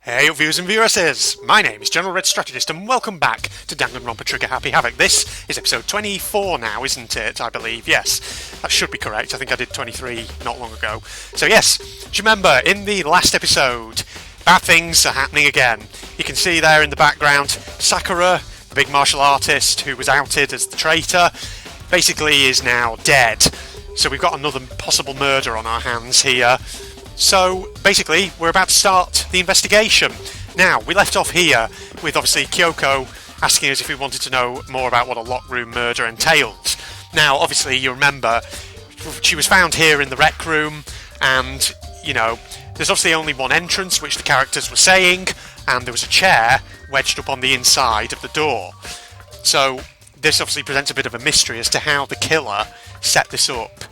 Hey viewers and viewresses, my name is General Red Strategist and welcome back to Danganronpa Trigger Happy Havoc. This is episode 24 now, isn't it? I believe, yes. That should be correct. I think I did 23 not long ago. So yes, do you remember in the last episode, bad things are happening again. You can see there in the background, Sakura, the big martial artist who was outed as the traitor, basically is now dead. So we've got another possible murder on our hands here. So, basically, we're about to start the investigation. Now, we left off here with, obviously, Kyoko asking us if we wanted to know more about what a locked room murder entails. Now, obviously, you remember, she was found here in the rec room, and, you know, there's obviously only one entrance, which the characters were saying, and there was a chair wedged up on the inside of the door. So, this obviously presents a bit of a mystery as to how the killer set this up.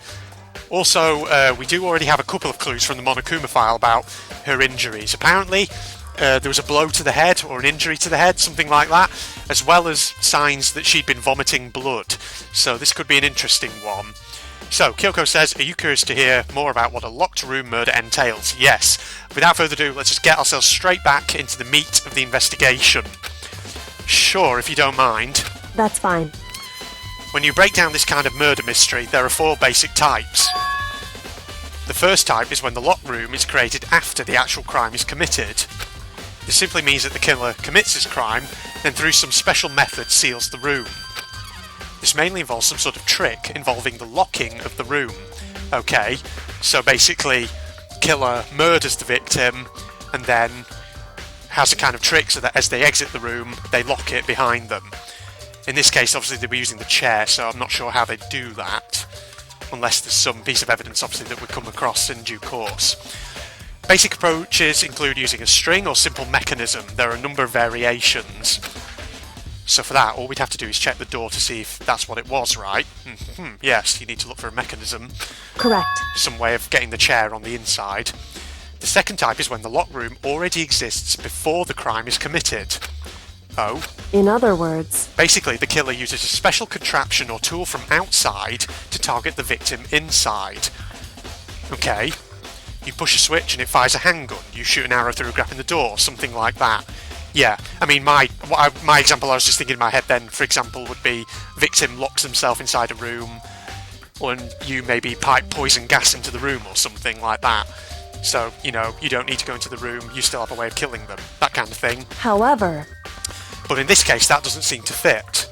Also, we do already have a couple of clues from the Monokuma file about her injuries. Apparently, there was a blow to the head, or an injury to the head, something like that, as well as signs that she'd been vomiting blood. So this could be an interesting one. So, Kyoko says, are you curious to hear more about what a locked room murder entails? Yes. Without further ado, let's just get ourselves straight back into the meat of the investigation. Sure, if you don't mind. That's fine. When you break down this kind of murder mystery, there are four basic types. The first type is when the locked room is created after the actual crime is committed. This simply means that the killer commits his crime, then through some special method seals the room. This mainly involves some sort of trick involving the locking of the room. Okay, so basically, killer murders the victim, and then has a kind of trick so that as they exit the room, they lock it behind them. In this case, obviously, they were using the chair, so I'm not sure how they do that, unless there's some piece of evidence, obviously, that we come across in due course. Basic approaches include using a string or simple mechanism. There are a number of variations. So for that, all we'd have to do is check the door to see if that's what it was, right? Yes, you need to look for a mechanism. Correct. Some way of getting the chair on the inside. The second type is when the locked room already exists before the crime is committed. Oh. In other words, basically, the killer uses a special contraption or tool from outside to target the victim inside. Okay. You push a switch and it fires a handgun. You shoot an arrow through a gap in the door, something like that. Yeah, I mean, my example I was just thinking in my head then, for example, would be victim locks himself inside a room, and you maybe pipe poison gas into the room or something like that. So, you know, you don't need to go into the room, you still have a way of killing them. That kind of thing. However, but in this case, that doesn't seem to fit.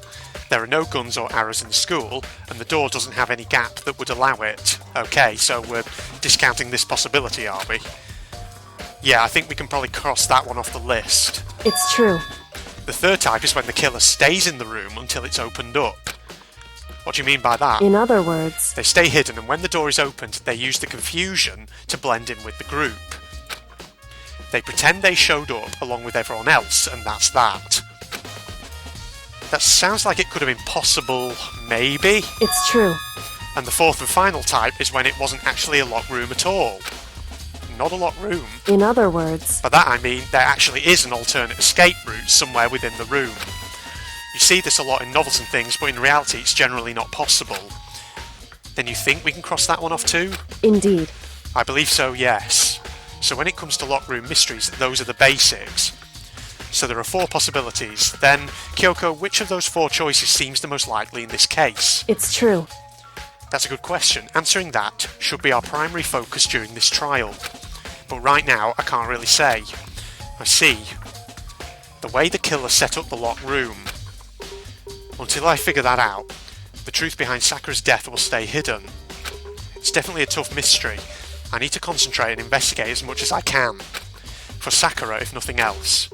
There are no guns or arrows in the school, and the door doesn't have any gap that would allow it. Okay, so we're discounting this possibility, are we? Yeah, I think we can probably cross that one off the list. It's true. The third type is when the killer stays in the room until it's opened up. What do you mean by that? In other words, they stay hidden, and when the door is opened, they use the confusion to blend in with the group. They pretend they showed up along with everyone else, and that's that. That sounds like it could have been possible, maybe? It's true. And the fourth and final type is when it wasn't actually a locked room at all. Not a locked room. In other words, by that I mean there actually is an alternate escape route somewhere within the room. You see this a lot in novels and things, but in reality it's generally not possible. Then you think we can cross that one off too? Indeed. I believe so, yes. So when it comes to locked room mysteries, those are the basics. So there are four possibilities. Then, Kyoko, which of those four choices seems the most likely in this case? It's true. That's a good question. Answering that should be our primary focus during this trial. But right now, I can't really say. I see. The way the killer set up the locked room. Until I figure that out, the truth behind Sakura's death will stay hidden. It's definitely a tough mystery. I need to concentrate and investigate as much as I can. For Sakura, if nothing else.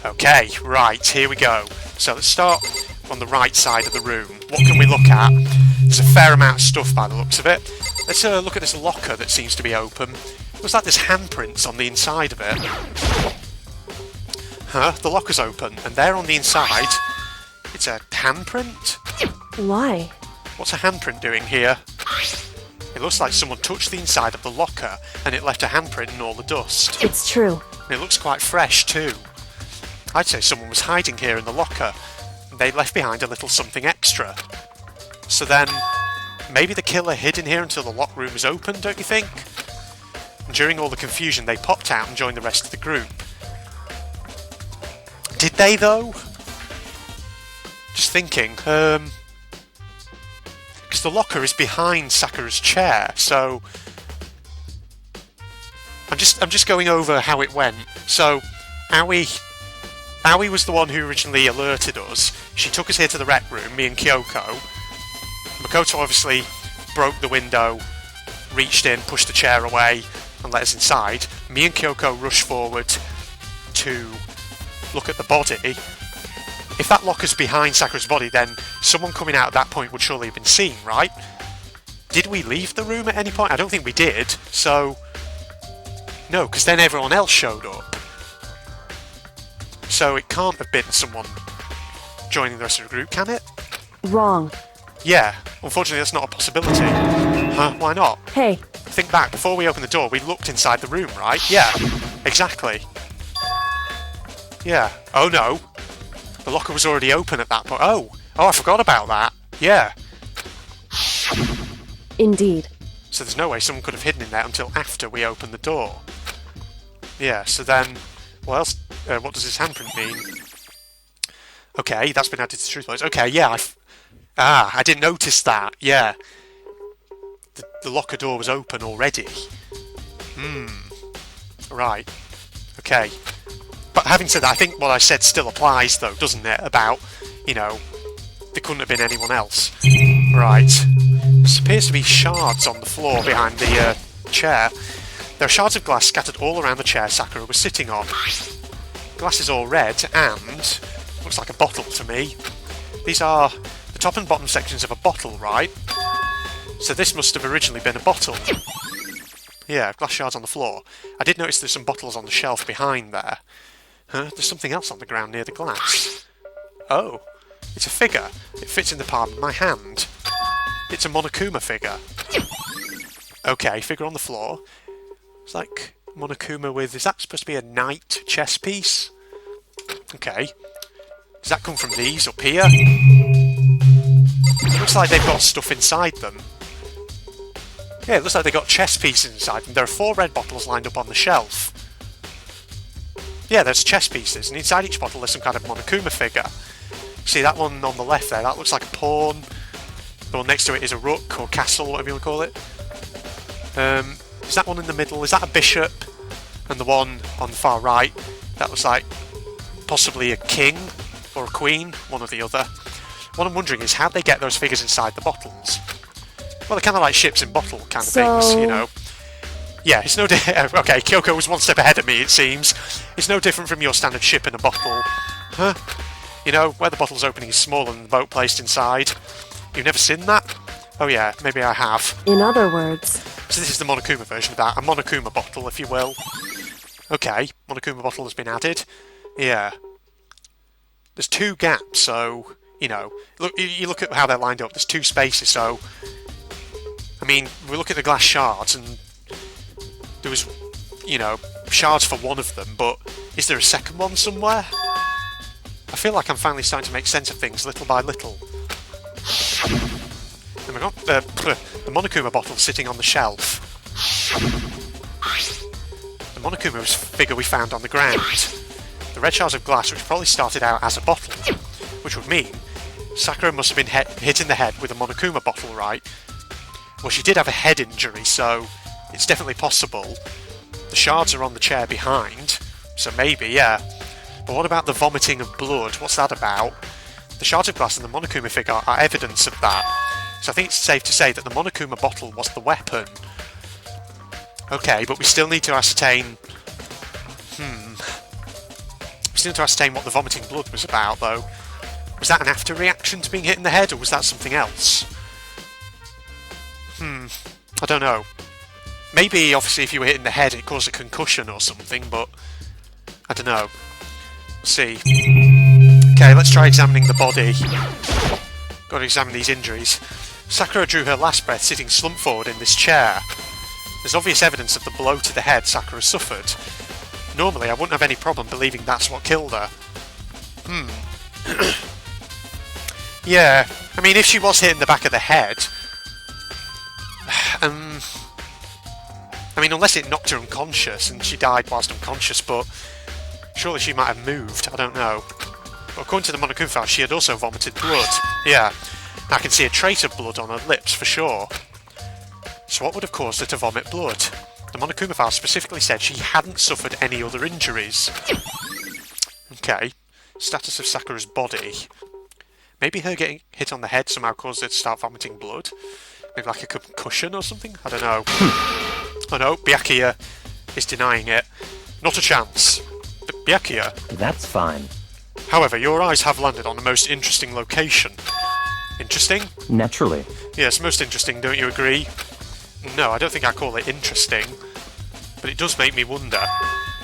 Okay, right, here we go. So let's start on the right side of the room. What can we look at? There's a fair amount of stuff by the looks of it. Let's look at this locker that seems to be open. Looks like there's handprints on the inside of it. Huh? The locker's open, and there on the inside, it's a handprint? Why? What's a handprint doing here? It looks like someone touched the inside of the locker, and it left a handprint in all the dust. It's true. And it looks quite fresh too. I'd say someone was hiding here in the locker, and they left behind a little something extra. So then, maybe the killer hid in here until the locked room was open, don't you think? And during all the confusion, they popped out and joined the rest of the group. Did they, though? Just thinking. Because the locker is behind Sakura's chair, so... I'm just going over how it went. So, Aoi was the one who originally alerted us. She took us here to the rec room, me and Kyoko. Makoto obviously broke the window, reached in, pushed the chair away, and let us inside. Me and Kyoko rushed forward to look at the body. If that locker's behind Sakura's body, then someone coming out at that point would surely have been seen, right? Did we leave the room at any point? I don't think we did, so... No, because then everyone else showed up. So it can't have been someone joining the rest of the group, can it? Wrong. Yeah, unfortunately that's not a possibility. Huh? Why not? Hey. Think back, before we opened the door, we looked inside the room, right? Yeah, exactly. Yeah. Oh no. The locker was already open at that point. Oh, I forgot about that. Yeah. Indeed. So there's no way someone could have hidden in there until after we opened the door. Yeah, so then... What else? What does this handprint mean? Okay, that's been added to truth box. Okay, yeah, I didn't notice that. Yeah. The locker door was open already. Right. Okay. But having said that, I think what I said still applies, though, doesn't it? About, you know, there couldn't have been anyone else. Right. There appears to be shards on the floor behind the chair. There are shards of glass scattered all around the chair Sakura was sitting on. Glass is all red and looks like a bottle to me. These are the top and bottom sections of a bottle, right? So this must have originally been a bottle. Yeah, glass shards on the floor. I did notice there's some bottles on the shelf behind there. Huh? There's something else on the ground near the glass. Oh, it's a figure. It fits in the palm of my hand. It's a Monokuma figure. Okay, figure on the floor. It's like Monokuma with... Is that supposed to be a knight chess piece? Okay. Does that come from these up here? It looks like they've got stuff inside them. Yeah, it looks like they've got chess pieces inside them. There are 4 red bottles lined up on the shelf. Yeah, there's chess pieces, and inside each bottle there's some kind of Monokuma figure. See, that one on the left there, that looks like a pawn. The one next to it is a rook, or castle, whatever you want to call it. Is that one in the middle? Is that a bishop? And the one on the far right, that looks like possibly a king or a queen, one or the other. What I'm wondering is how they get those figures inside the bottles. Well, they're kind of like ships in bottle kind of things, you know. Yeah, it's no okay, Kyoko was one step ahead of me, it seems. It's no different from your standard ship in a bottle. Huh? You know, where the bottle's opening is smaller than the boat placed inside. You've never seen that? Oh yeah, maybe I have. In other words... So this is the Monokuma version of that. A Monokuma bottle, if you will. Okay, Monokuma bottle has been added. Yeah. There's 2 gaps, so... You know, look. You look at how they're lined up. There's 2 spaces, so... I mean, we look at the glass shards, and... There was, you know, shards for one of them, but... Is there a second one somewhere? I feel like I'm finally starting to make sense of things, little by little. And we've got the Monokuma bottle sitting on the shelf. The Monokuma figure we found on the ground. The red shards of glass, which probably started out as a bottle, which would mean Sakura must have been hit in the head with a Monokuma bottle, right? Well, she did have a head injury, so it's definitely possible. The shards are on the chair behind, so maybe, yeah. But what about the vomiting of blood? What's that about? The shards of glass and the Monokuma figure are evidence of that. So I think it's safe to say that the Monokuma bottle was the weapon. Okay, but we still need to ascertain... We still need to ascertain what the vomiting blood was about, though. Was that an after reaction to being hit in the head, or was that something else? I don't know. Maybe, obviously, if you were hit in the head, it caused a concussion or something, but... I don't know. We'll see. Okay, let's try examining the body. Got to examine these injuries. Sakura drew her last breath sitting slumped forward in this chair. There's obvious evidence of the blow to the head Sakura suffered. Normally, I wouldn't have any problem believing that's what killed her. Yeah, I mean, if she was hit in the back of the head... I mean, unless it knocked her unconscious and she died whilst unconscious, but... Surely she might have moved, I don't know. But according to the Monokuma file, she had also vomited blood. Yeah, I can see a trace of blood on her lips for sure. So what would have caused her to vomit blood? The Monokuma file specifically said she hadn't suffered any other injuries. Okay, status of Sakura's body. Maybe her getting hit on the head somehow caused her to start vomiting blood? Maybe like a concussion or something? I don't know. Oh no, Byakuya is denying it. Not a chance. But Byakuya... That's fine. However, your eyes have landed on the most interesting location. Interesting? Naturally. Yes, most interesting, don't you agree? No, I don't think I call it interesting. But it does make me wonder.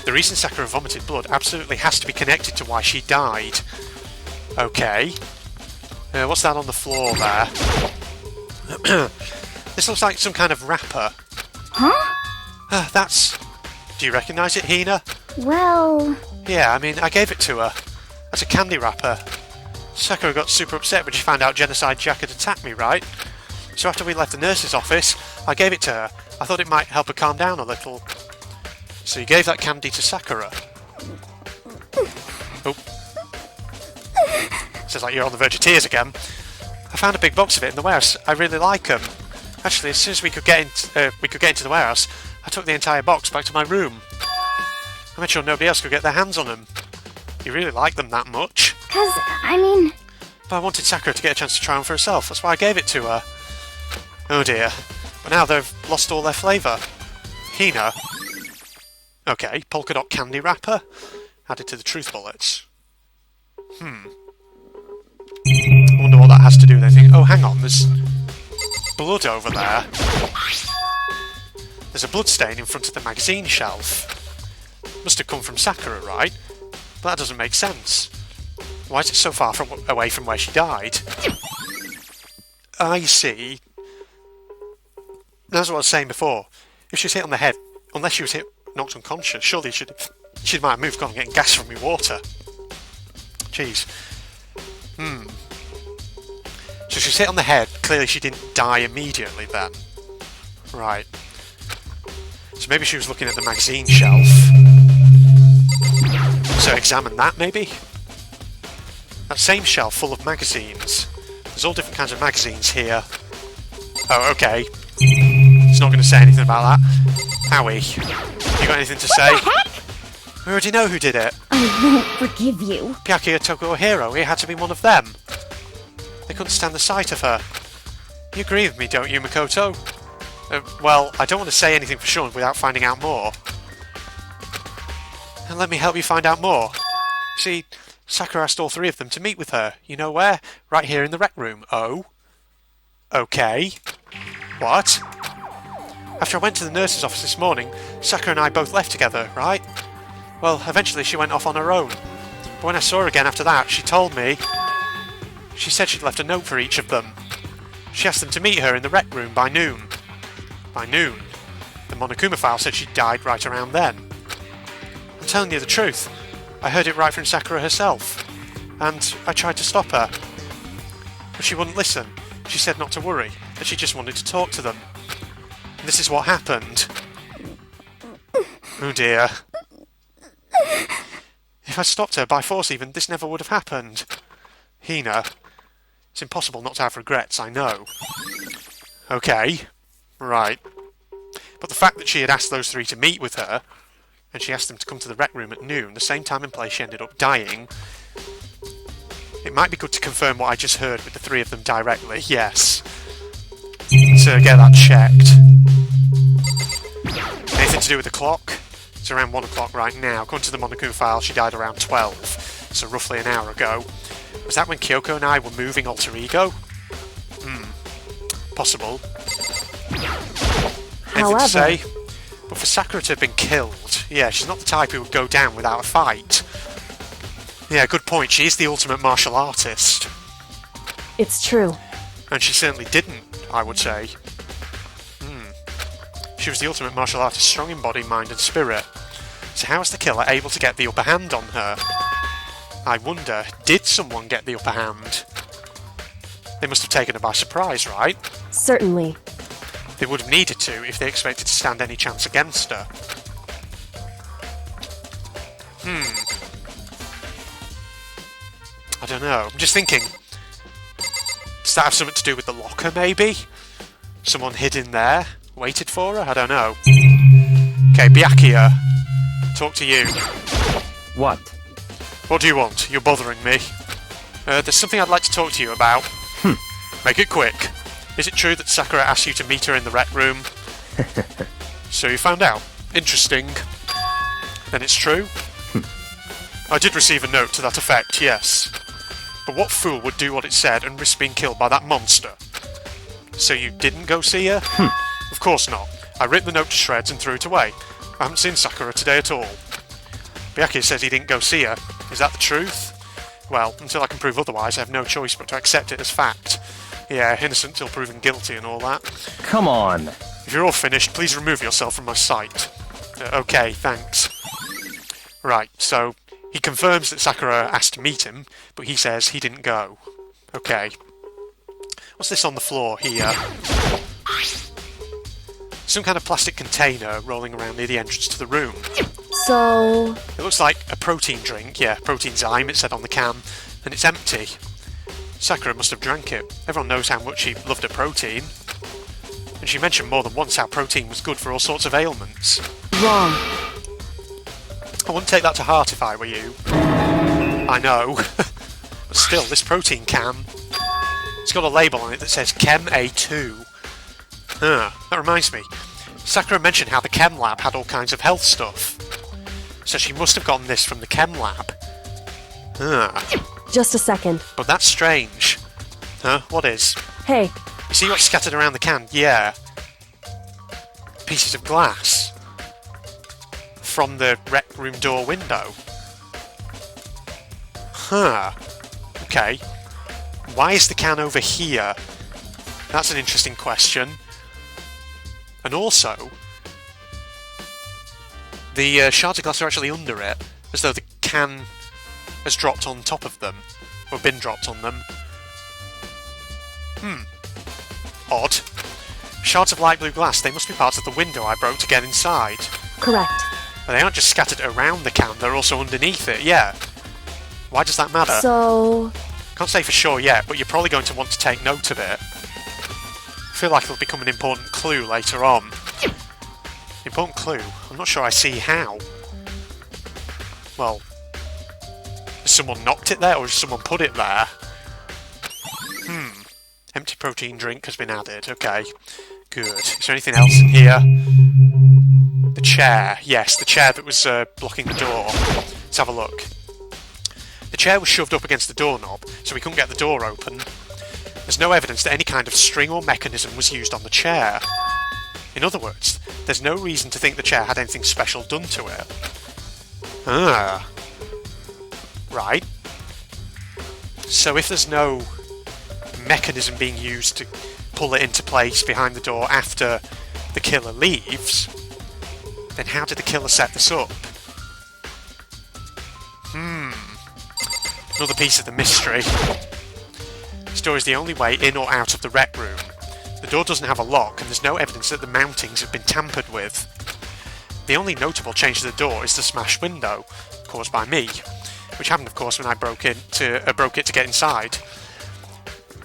The reason Sakura vomited blood absolutely has to be connected to why she died. Okay. What's that on the floor there? This looks like some kind of wrapper. Huh? That's... Do you recognise it, Hina? Well... Yeah, I mean, I gave it to her. That's a candy wrapper. Sakura got super upset when she found out Genocide Jack had attacked me, right? So after we left the nurse's office, I gave it to her. I thought it might help her calm down a little. So you gave that candy to Sakura? Oh. Sounds like you're on the verge of tears again. I found a big box of it in the warehouse. I really like them. Actually, as soon as we could get into the warehouse, I took the entire box back to my room. I made sure nobody else could get their hands on them. You really like them that much? 'Cause, I mean... But I wanted Sakura to get a chance to try them for herself. That's why I gave it to her. Oh dear. But now they've lost all their flavour. Hina. Okay, polka dot candy wrapper. Added to the truth bullets. I wonder what that has to do with anything. Oh, hang on, there's blood over there. There's a blood stain in front of the magazine shelf. Must have come from Sakura, right? But that doesn't make sense. Why is it so far away from where she died? I see. That's what I was saying before. If she was hit on the head, unless she was knocked unconscious, surely she might have moved on getting gas from your water. Jeez. So she was hit on the head. Clearly she didn't die immediately then. Right. So maybe she was looking at the magazine shelf. So examine that, maybe? That same shelf full of magazines. There's all different kinds of magazines here. Oh, okay. He's not going to say anything about that. Howie, you got anything to say? What the heck? We already know who did it. I won't forgive you. Byakuya Tokuhiro, it had to be one of them. They couldn't stand the sight of her. You agree with me, don't you, Makoto? Well, I don't want to say anything for sure without finding out more. And let me help you find out more. See, Sakura asked all three of them to meet with her. You know where? Right here in the rec room. Oh? Okay. What? After I went to the nurse's office this morning, Sakura and I both left together, right? Well, eventually she went off on her own. But when I saw her again after that, she told me... She said she'd left a note for each of them. She asked them to meet her in the rec room by noon. By noon? The Monokuma file said she died right around then. I'm telling you the truth. I heard it right from Sakura herself. And I tried to stop her. But she wouldn't listen. She said not to worry, that she just wanted to talk to them. And this is what happened. Oh dear. If I'd stopped her by force even, this never would have happened. Hina. It's impossible not to have regrets, I know. Okay. Right. But the fact that she had asked those three to meet with her, and she asked them to come to the rec room at noon, the same time and place she ended up dying, it might be good to confirm what I just heard with the three of them directly, yes. So get that checked. Anything to do with the clock? It's around 1 o'clock right now. According to the Monokuma file, she died around 12, so roughly an hour ago. Was that when Kyoko and I were moving alter ego? Possible. Anything to say? But for Sakura to have been killed, yeah, she's not the type who would go down without a fight. Yeah, good point. She is the ultimate martial artist. It's true. And she certainly didn't, I would say. She was the ultimate martial artist, strong in body, mind and spirit. So how was the killer able to get the upper hand on her? I wonder, did someone get the upper hand? They must have taken her by surprise, right? Certainly. They would have needed to if they expected to stand any chance against her. I don't know. I'm just thinking, does that have something to do with the locker, maybe? Someone hid in there, waited for her? I don't know. Okay, Byakuya, talk to you. What? What do you want? You're bothering me. There's something I'd like to talk to you about. Make it quick. Is it true that Sakura asked you to meet her in the rec room? So you found out. Interesting. Then it's true? I did receive a note to that effect, yes. But what fool would do what it said and risk being killed by that monster? So you didn't go see her? Of course not. I ripped the note to shreds and threw it away. I haven't seen Sakura today at all. Byakuya says he didn't go see her. Is that the truth? Well, until I can prove otherwise, I have no choice but to accept it as fact. Yeah, innocent till proven guilty and all that. Come on. If you're all finished, please remove yourself from my sight. Okay, thanks. Right, so he confirms that Sakura asked to meet him, but he says he didn't go. Okay. What's this on the floor here? Some kind of plastic container rolling around near the entrance to the room. So... It looks like a protein drink. Yeah, protein zyme, it said on the can. And it's empty. Sakura must have drank it. Everyone knows how much she loved her protein. And she mentioned more than once how protein was good for all sorts of ailments. wrong. I wouldn't take that to heart if I were you. I know. But still, this protein can... It's got a label on it that says Chem A2. That reminds me. Sakura mentioned how the Chem Lab had all kinds of health stuff. So she must have gotten this from the Chem Lab. Just a second. But that's strange. What is? Hey, You see what's scattered around the can? Yeah. Pieces of glass. From the rec room door window. Okay. Why is the can over here? That's an interesting question. And also, the shards of glass are actually under it, as though the can has dropped on top of them, or been dropped on them. Odd. Shards of light blue glass, they must be parts of the window I broke to get inside. correct. But they aren't just scattered around the can, they're also underneath it, yeah. Why does that matter? So... Can't say for sure yet, but you're probably going to want to take note of it. I feel like it'll become an important clue later on. Important clue? I'm not sure I see how. Well, has someone knocked it there, or has someone put it there? Empty protein drink has been added, okay. Good. Is there anything else in here? The chair. Yes, the chair that was blocking the door. Let's have a look. The chair was shoved up against the doorknob, so we couldn't get the door open. There's no evidence that any kind of string or mechanism was used on the chair. In other words, there's no reason to think the chair had anything special done to it. Right. So if there's no mechanism being used to pull it into place behind the door after the killer leaves, then how did the killer set this up? Another piece of the mystery. This door is the only way in or out of the rec room. The door doesn't have a lock, and there's no evidence that the mountings have been tampered with. The only notable change to the door is the smashed window, caused by me, which happened, of course, when I broke it to get inside.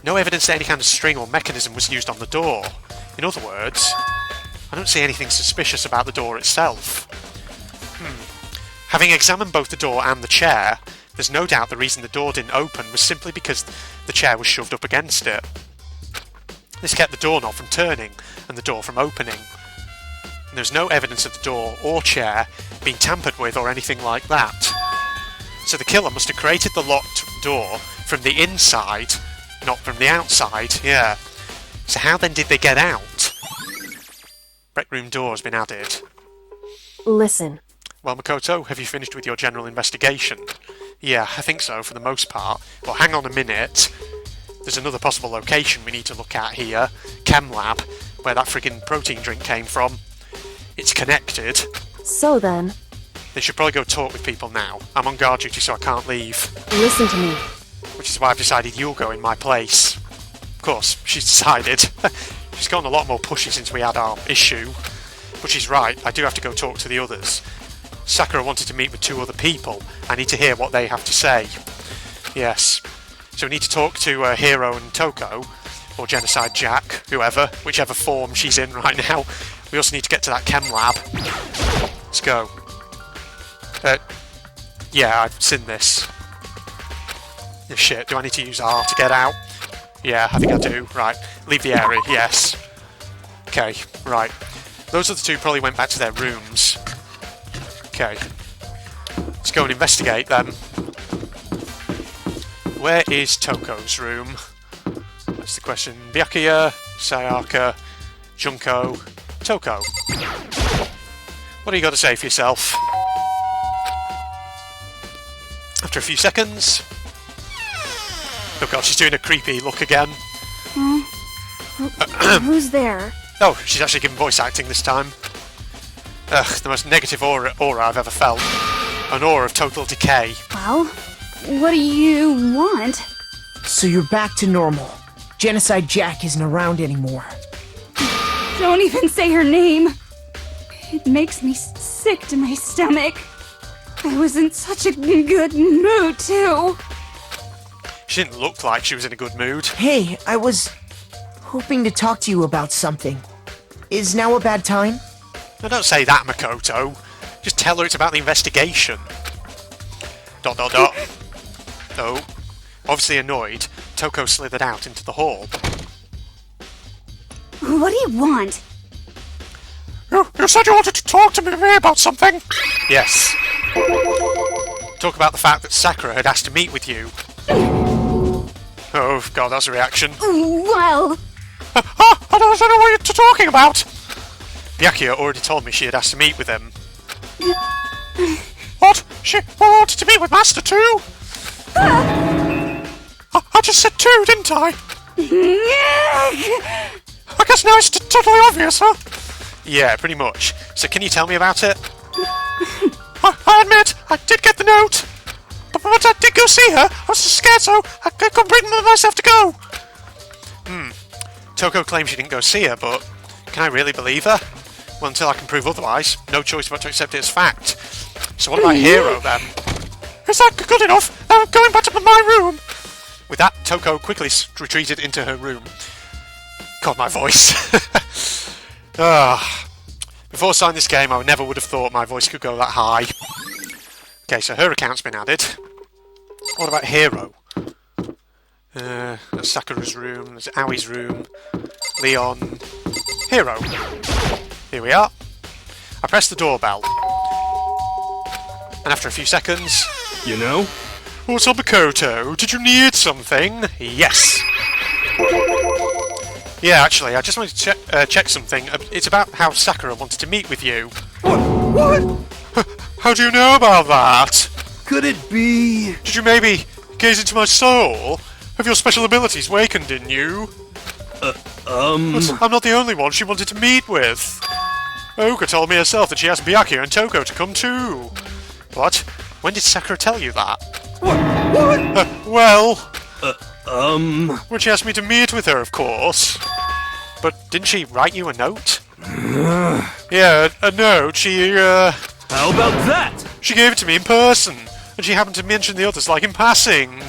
No evidence that any kind of string or mechanism was used on the door. In other words, I don't see anything suspicious about the door itself. Having examined both the door and the chair, there's no doubt the reason the door didn't open was simply because the chair was shoved up against it. This kept the doorknob from turning and the door from opening. And there's no evidence of the door or chair being tampered with or anything like that. So the killer must have created the locked door from the inside, not from the outside, yeah. So how then did they get out? Rec room door has been added. listen. Well, Makoto, have you finished with your general investigation? Yeah, I think so, for the most part. Well, hang on a minute. There's another possible location we need to look at here. Chem Lab, where that friggin' protein drink came from. It's connected. So then, They should probably go talk with people now. I'm on guard duty, so I can't leave. listen to me. Which is why I've decided you'll go in my place. Of course, she's decided. She's gotten a lot more pushy since we had our issue. But she's right, I do have to go talk to the others. Sakura wanted to meet with 2 other people. I need to hear what they have to say. Yes. So we need to talk to Hero and Toko, or Genocide Jack, whoever, whichever form she's in right now. We also need to get to that chem lab. Let's go. Yeah, I've seen this. Oh, shit, do I need to use R to get out? Yeah, I think I do. Right, leave the area, yes. Okay, right. Those other two probably went back to their rooms. Okay. Let's go and investigate them. Where is Toko's room? That's the question. Byakuya, Sayaka, Junko, Toko. What do you got to say for yourself? After a few seconds... Oh god, she's doing a creepy look again. Who's there? Oh, she's actually giving voice acting this time. Ugh, the most negative aura I've ever felt. An aura of total decay. Well, what do you want? So you're back to normal. Genocide Jack isn't around anymore. Don't even say her name. It makes me sick to my stomach. I was in such a good mood, too. She didn't look like she was in a good mood. Hey, I was hoping to talk to you about something. Is now a bad time? No, don't say that, Makoto. Just tell her it's about the investigation. ... Oh. Obviously annoyed, Toko slithered out into the hall. What do you want? You said you wanted to talk to me about something. Yes. Talk about the fact that Sakura had asked to meet with you. Oh, God, that's a reaction. Well... I don't know what you're talking about. Byakuya already told me she had asked to meet with him. What? She wanted to meet with Master too? I just said two, didn't I? I guess now it's totally obvious, huh? Yeah, pretty much. So can you tell me about it? I admit, I did get the note. But I did go see her. I was so scared, so I couldn't bring myself to go. Toko claims she didn't go see her, but can I really believe her? Well, until I can prove otherwise, no choice but to accept it as fact. So what about Hero, then? Is that good enough? I'm going back to my room. With that, Toko quickly retreated into her room. God, my voice. Before signing this game, I never would have thought my voice could go that high. Okay, so her account's been added. What about Hero? There's Sakura's room, there's Aoi's room, Leon, Hero. Here we are. I press the doorbell. And after a few seconds... You know? What's up, Makoto? Did you need something? Yes. Yeah, actually, I just wanted to check something. It's about how Sakura wanted to meet with you. What? How do you know about that? Could it be? Did you maybe gaze into my soul? Have your special abilities wakened in you? But I'm not the only one she wanted to meet with. Oka told me herself that she asked Byakuya and Toko to come too. What? When did Sakura tell you that? What? When she asked me to meet with her, of course. But didn't she write you a note? Yeah, a note. How about that? She gave it to me in person, and she happened to mention the others, like, in passing.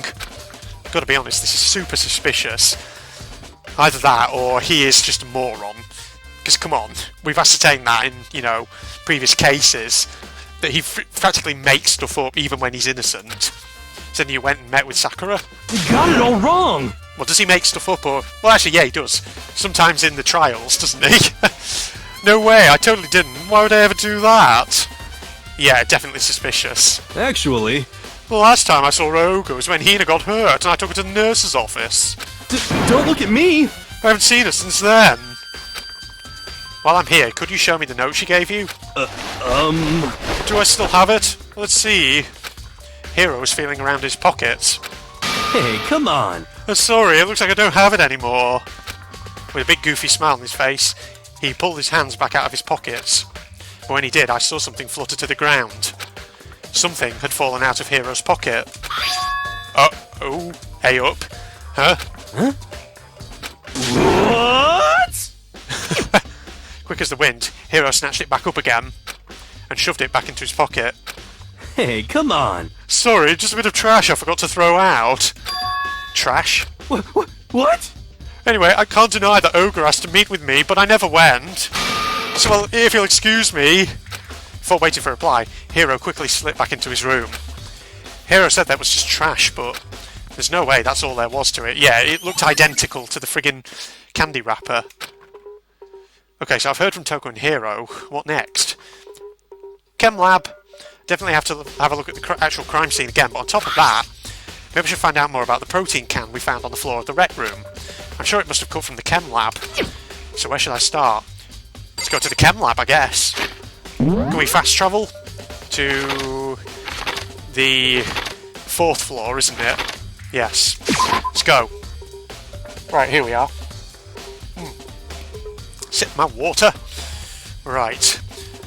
Gotta be honest, this is super suspicious. Either that, or he is just a moron. Because, come on, we've ascertained that in, previous cases, that he practically makes stuff up even when he's innocent. So then you went and met with Sakura? You got it all wrong! Well, does he make stuff up, or... Well, actually, yeah, he does. Sometimes in the trials, doesn't he? No way, I totally didn't. Why would I ever do that? Yeah, definitely suspicious. Actually... The last time I saw Rogo was when Hina got hurt and I took her to the nurse's office. Don't look at me! I haven't seen her since then. While I'm here, could you show me the note she gave you? Do I still have it? Let's see. Hero is feeling around his pockets. Hey, come on! Sorry, it looks like I don't have it anymore. With a big goofy smile on his face, he pulled his hands back out of his pockets. But when he did, I saw something flutter to the ground. Something had fallen out of Hero's pocket. Oh, hey up. Huh? What? Quick as the wind, Hero snatched it back up again and shoved it back into his pocket. Hey, come on. Sorry, just a bit of trash I forgot to throw out. Trash? What? Anyway, I can't deny that Ogre asked to meet with me, but I never went. So, well, if you'll excuse me... Before waiting for a reply, Hero quickly slipped back into his room. Hero said that was just trash, but there's no way that's all there was to it. Yeah, it looked identical to the friggin' candy wrapper. Okay, so I've heard from Toko and Hero. What next? Chem lab. Definitely have to have a look at the actual crime scene again, but on top of that, maybe I should find out more about the protein can we found on the floor of the rec room. I'm sure it must have come from the chem lab. So where should I start? Let's go to the chem lab, I guess. Can we fast travel to the 4th floor, isn't it? Yes. Let's go. Right, here we are. Sip my water. Right.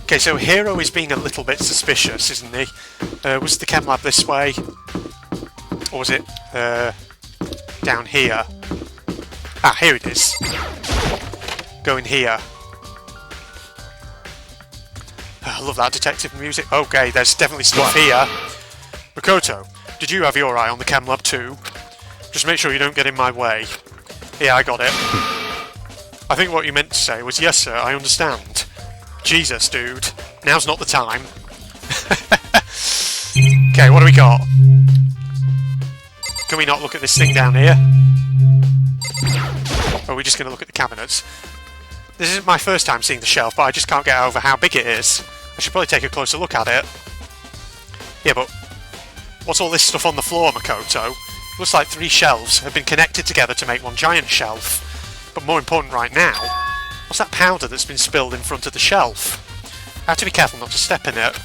Okay, so Hero is being a little bit suspicious, isn't he? Was the chem lab this way? Or was it down here? Ah, here it is. Go in here. I love that detective music. Okay, there's definitely stuff here. Makoto, did you have your eye on the chem lab too? Just make sure you don't get in my way. Yeah, I got it. I think what you meant to say was, yes sir, I understand. Jesus, dude. Now's not the time. Okay, what do we got? Can we not look at this thing down here? Or are we just going to look at the cabinets? This isn't my first time seeing the shelf, but I just can't get over how big it is. I should probably take a closer look at it. Yeah, but what's all this stuff on the floor, Makoto? Looks like 3 shelves have been connected together to make one giant shelf. But more important right now, what's that powder that's been spilled in front of the shelf? I have to be careful not to step in it.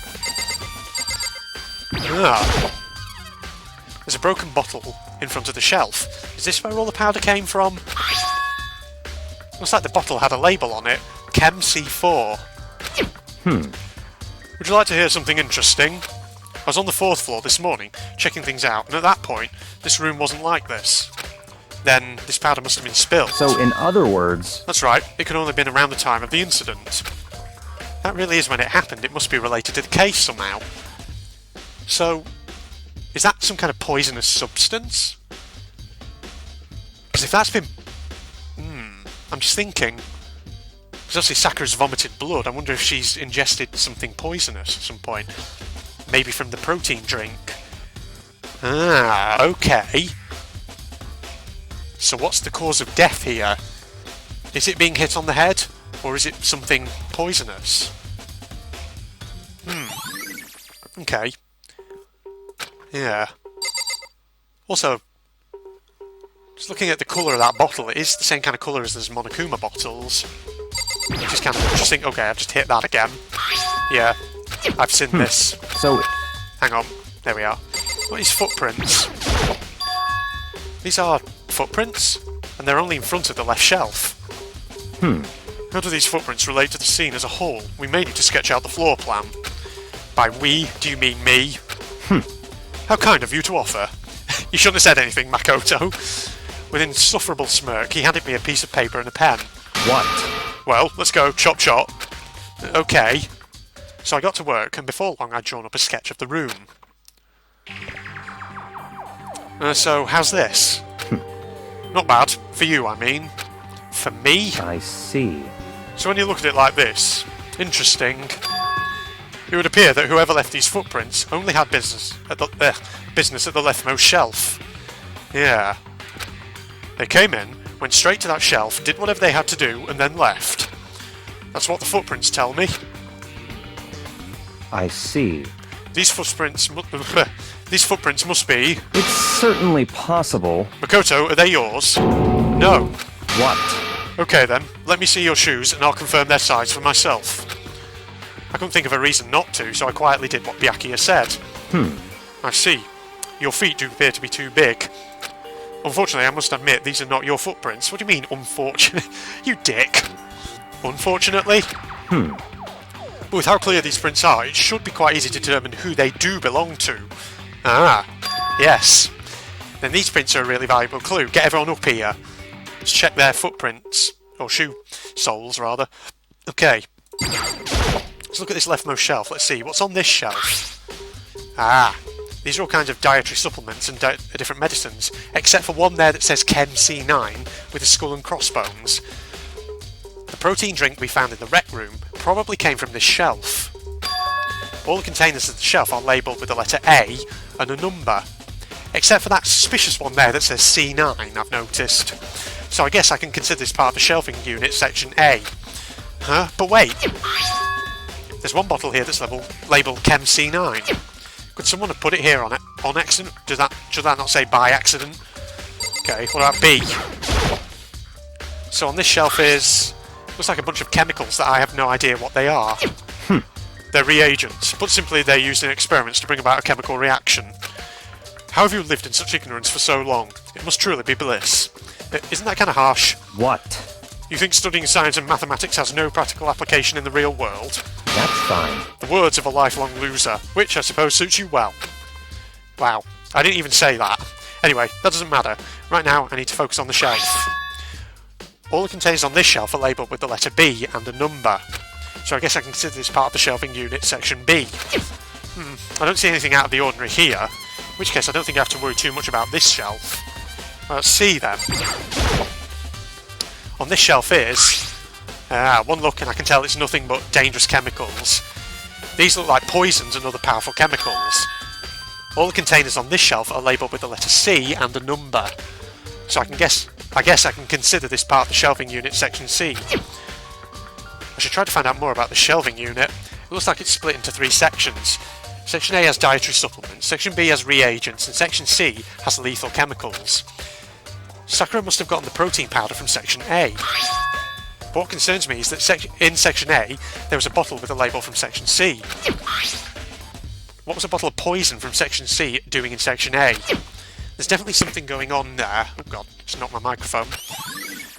Ah. There's a broken bottle in front of the shelf. Is this where all the powder came from? Looks like the bottle had a label on it. Chem C4. Would you like to hear something interesting? I was on the 4th floor this morning, checking things out, and at that point, this room wasn't like this. Then, this powder must have been spilled. So, in other words... That's right, it could only have been around the time of the incident. That really is when it happened. It must be related to the case somehow. So, is that some kind of poisonous substance? Because if that's been... I'm just thinking... Because obviously Sakura's vomited blood. I wonder if she's ingested something poisonous at some point. Maybe from the protein drink. Ah, okay. So what's the cause of death here? Is it being hit on the head? Or is it something poisonous? Okay. Yeah. Also, just looking at the colour of that bottle, it is the same kind of colour as those Monokuma bottles. Which is kind of interesting. Okay, I've just hit that again. Yeah, I've seen this. So... Hang on, there we are. What are these footprints? These are footprints, and they're only in front of the left shelf. How do these footprints relate to the scene as a whole? We may need to sketch out the floor plan. By we, do you mean me? How kind of you to offer. You shouldn't have said anything, Makoto. With an insufferable smirk, he handed me a piece of paper and a pen. What? Well, let's go, chop chop. Okay. So I got to work, and before long I'd drawn up a sketch of the room. So, how's this? Not bad. For you, I mean. For me? I see. So when you look at it like this, interesting. It would appear that whoever left these footprints only had business at the leftmost shelf. Yeah. They came in, went straight to that shelf, did whatever they had to do, and then left. That's what the footprints tell me. I see. These footprints must be... It's certainly possible. Makoto, are they yours? No. What? Okay then, let me see your shoes and I'll confirm their size for myself. I couldn't think of a reason not to, so I quietly did what Byakuya said. I see. Your feet do appear to be too big. Unfortunately, I must admit, these are not your footprints. What do you mean, unfortunate? You dick. Unfortunately? But with how clear these prints are, it should be quite easy to determine who they do belong to. Ah, yes. Then these prints are a really valuable clue. Get everyone up here. Let's check their footprints. Or shoe soles, rather. Okay. Let's look at this leftmost shelf. Let's see. What's on this shelf? Ah, these are all kinds of dietary supplements and different medicines, except for one there that says Chem C9 with a skull and crossbones. The protein drink we found in the rec room probably came from this shelf. All the containers of the shelf are labelled with the letter A and a number, except for that suspicious one there that says C9, I've noticed. So I guess I can consider this part of the shelving unit, section A. Huh? But wait! There's one bottle here that's labelled Chem C9. Could someone have put it here on accident? Should that not say by accident? Okay, what about B? So on this shelf looks like a bunch of chemicals that I have no idea what they are. They're reagents. Put simply, they're used in experiments to bring about a chemical reaction. How have you lived in such ignorance for so long? It must truly be bliss. Isn't that kind of harsh? What? You think studying science and mathematics has no practical application in the real world? That's fine. The words of a lifelong loser, which I suppose suits you well. Wow, I didn't even say that. Anyway, that doesn't matter. Right now, I need to focus on the shelf. All the containers on this shelf are labelled with the letter B and a number. So I guess I can consider this part of the shelving unit, section B. I don't see anything out of the ordinary here, in which case I don't think I have to worry too much about this shelf. Let's see then. On this shelf is... one look and I can tell it's nothing but dangerous chemicals. These look like poisons and other powerful chemicals. All the containers on this shelf are labelled with the letter C and a number. So I guess I can consider this part of the shelving unit, section C. I should try to find out more about the shelving unit. It looks like it's split into 3 sections. Section A has dietary supplements, Section B has reagents, and Section C has lethal chemicals. Sakura must have gotten the protein powder from Section A. But what concerns me is that in Section A, there was a bottle with a label from Section C. What was a bottle of poison from Section C doing in Section A? There's definitely something going on there. Oh god, just knocked my microphone.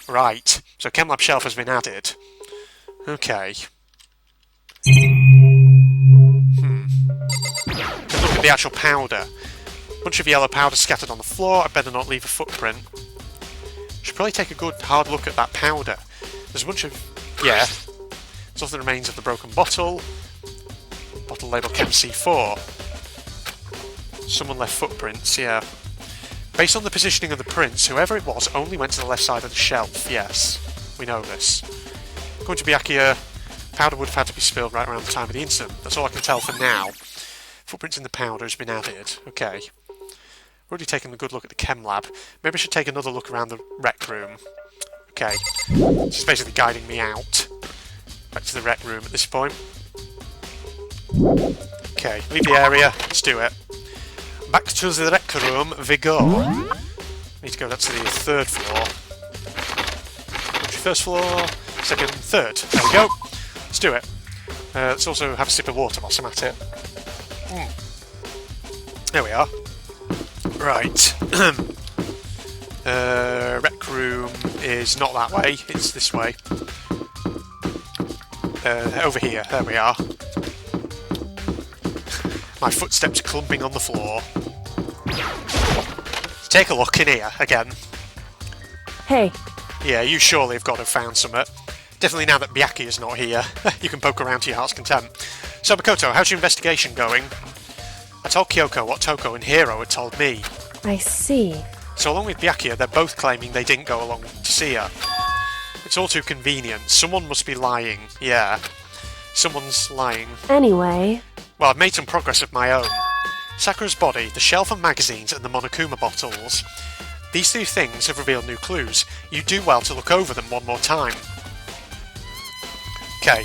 Right, so ChemLab shelf has been added. Okay. Look at the actual powder. Bunch of yellow powder scattered on the floor. I better not leave a footprint. Should probably take a good hard look at that powder. There's a bunch of... yeah. There's also the remains of the broken bottle. Bottle labelled Chem C4. Someone left footprints, yeah. Based on the positioning of the prints, whoever it was only went to the left side of the shelf, yes. We know this. According to Byakuya, powder would have had to be spilled right around the time of the incident. That's all I can tell for now. Footprints in the powder has been added. Okay. Already taken a good look at the chem lab. Maybe I should take another look around the rec room. Okay. This is basically guiding me out. Back to the rec room at this point. Okay, leave the area. Let's do it. Back to the rec room we go. Need to go up to the 3rd floor. First floor, second, third. There we go. Let's do it. Let's also have a sip of water whilst I'm at it. There we are. Right. Rec room is not that way, it's this way. Over here, there we are. My footsteps are clumping on the floor. Let's take a look in here again. Hey, Yeah, you surely have got to have found something. Definitely now that Byakuya is not here, you can poke around to your heart's content. So Makoto, how's your investigation going? I told Kyoko what Toko and Hiro had told me. I see. So along with Byakuya, they're both claiming they didn't go along to see her. It's all too convenient. Someone must be lying. Yeah. Someone's lying. Anyway, Well, I've made some progress of my own. Sakura's body, the shelf of magazines, and the Monokuma bottles. These 2 things have revealed new clues. You do well to look over them one more time. Okay.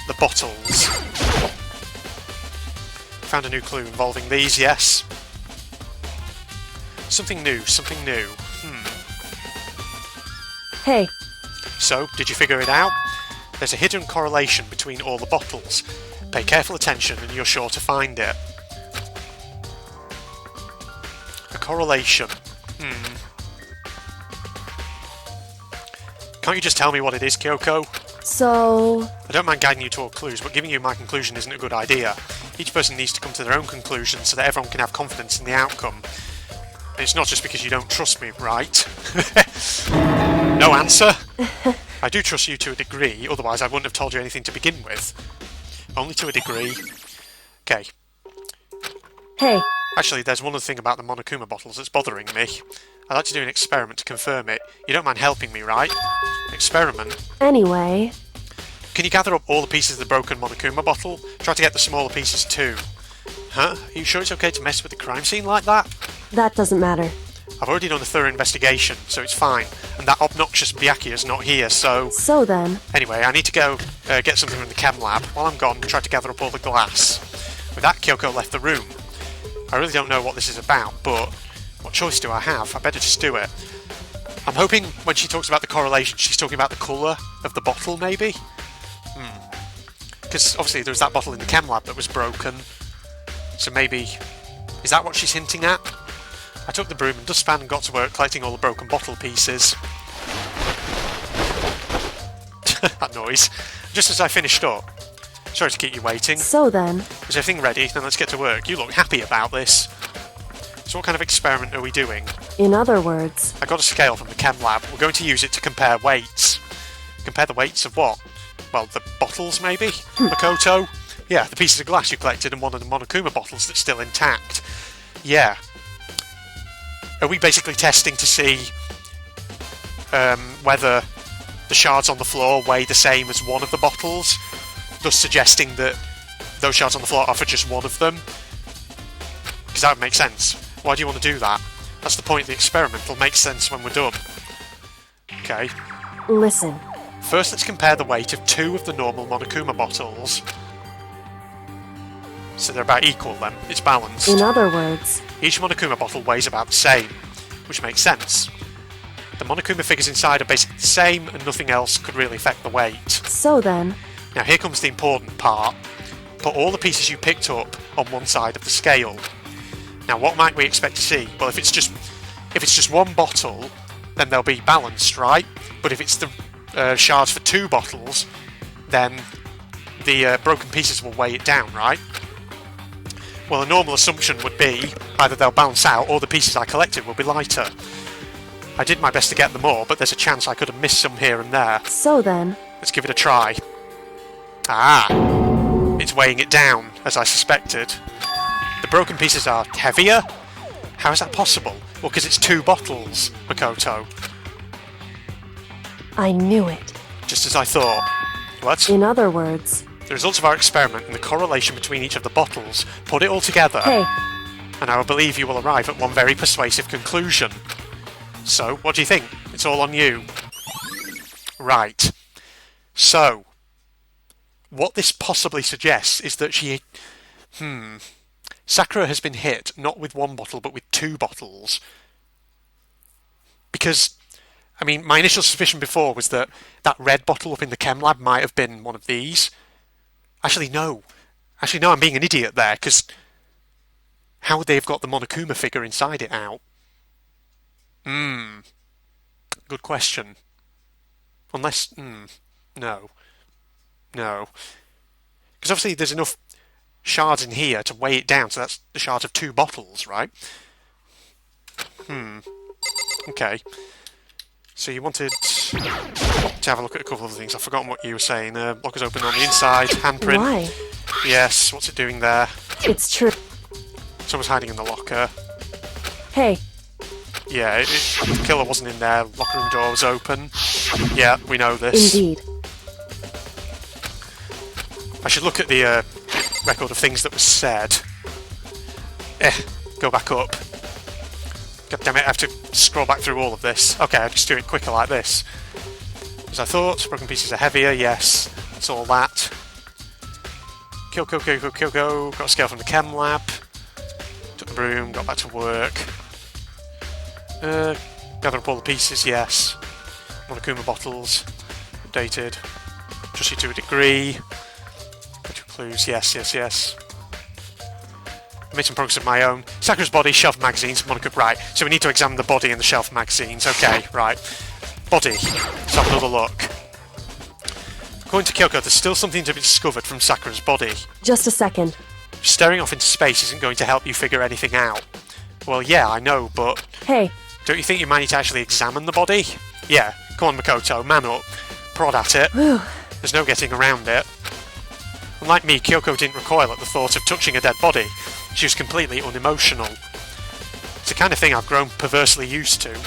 The bottles. Found a new clue involving these, yes. Something new, something new. hey, So, did you figure it out? There's a hidden correlation between all the bottles. Pay careful attention and you're sure to find it. A correlation. Can't you just tell me what it is, Kyoko? so... I don't mind guiding you toward clues, but giving you my conclusion isn't a good idea. Each person needs to come to their own conclusion so that everyone can have confidence in the outcome. And it's not just because you don't trust me, right? No answer? I do trust you to a degree, otherwise I wouldn't have told you anything to begin with. Only to a degree. Okay. Hey, Actually, there's one other thing about the Monokuma bottles that's bothering me. I'd like to do an experiment to confirm it. You don't mind helping me, right? Experiment? anyway, Can you gather up all the pieces of the broken Monokuma bottle? Try to get the smaller pieces too. Huh? Are you sure it's okay to mess with the crime scene like that? that doesn't matter. I've already done a thorough investigation, so it's fine. And that obnoxious Byakuya's not here, so... So then, Anyway, I need to go get something from the chem lab. While I'm gone, try to gather up all the glass. With that, Kyoko left the room. I really don't know what this is about, but what choice do I have? I better just do it. I'm hoping when she talks about the correlation, she's talking about the colour of the bottle, maybe? Because obviously there was that bottle in the chem lab that was broken. So maybe... Is that what she's hinting at? I took the broom and dustpan and got to work collecting all the broken bottle pieces. That noise. Just as I finished up. Sorry to keep you waiting. so then, Is everything ready? Then let's get to work. You look happy about this. So what kind of experiment are we doing? in other words, I got a scale from the chem lab. We're going to use it to compare weights. Compare the weights of what? Well, the bottles, maybe? Makoto? Yeah, the pieces of glass you collected and one of the Monokuma bottles that's still intact. Yeah. Are we basically testing to see whether the shards on the floor weigh the same as one of the bottles? Thus suggesting that those shards on the floor are for just one of them? Because that would make sense. Why do you want to do that? That's the point of the experiment. It'll make sense when we're done. Okay. listen. First, let's compare the weight of two of the normal Monokuma bottles. So they're about equal then. It's balanced. In other words, Each Monokuma bottle weighs about the same, which makes sense. The Monokuma figures inside are basically the same and nothing else could really affect the weight. so then, Now here comes the important part. Put all the pieces you picked up on one side of the scale. Now what might we expect to see? Well, if it's just one bottle, then they'll be balanced, right? But if it's the shards for two bottles, then the broken pieces will weigh it down, right? Well, a normal assumption would be either they'll balance out or the pieces I collected will be lighter. I did my best to get them all, but there's a chance I could have missed some here and there. so then, Let's give it a try. Ah! It's weighing it down, as I suspected. The broken pieces are heavier? How is that possible? Well, because it's two bottles, Makoto. I knew it. Just as I thought. What? In other words, The results of our experiment and the correlation between each of the bottles, put it all together, hey, and I believe you will arrive at one very persuasive conclusion. So, what do you think? It's all on you. Right. So, what this possibly suggests is that Sakura has been hit not with one bottle but with two bottles. Because, I mean, my initial suspicion before was that that red bottle up in the chem lab might have been one of these. Actually, no, I'm being an idiot there, because how would they have got the Monokuma figure inside it out? Good question. Unless, no. Because obviously there's enough shards in here to weigh it down, so that's the shards of two bottles, right? Okay. So you wanted to have a look at a couple of things. I've forgotten what you were saying. Locker's open on the inside. Handprint. why? Yes. What's it doing there? It's true. Someone's hiding in the locker. Hey, Yeah, the killer wasn't in there. Locker room door was open. Yeah, we know this. indeed. I should look at the record of things that was said. Go back up. God damn it, I have to scroll back through all of this. Okay, I'll just do it quicker like this. As I thought, broken pieces are heavier, yes. That's all that. Kyoko. Got a scale from the chem lab. Took the broom, got back to work. Gather up all the pieces, yes. Monokuma bottles. Updated. Trust you to a degree. Go to clues, yes. I made some progress of my own. Sakura's body, shelf magazines, Monokuma. Right, so we need to examine the body and the shelf magazines. Okay, right. Body. Let's have another look. According to Kyoko, there's still something to be discovered from Sakura's body. Just a second. Staring off into space isn't going to help you figure anything out. Well, yeah, I know, but Hey, don't you think you might need to actually examine the body? Yeah, come on, Makoto, man up. Prod at it. whew, There's no getting around it. Unlike me, Kyoko didn't recoil at the thought of touching a dead body. She was completely unemotional. It's the kind of thing I've grown perversely used to.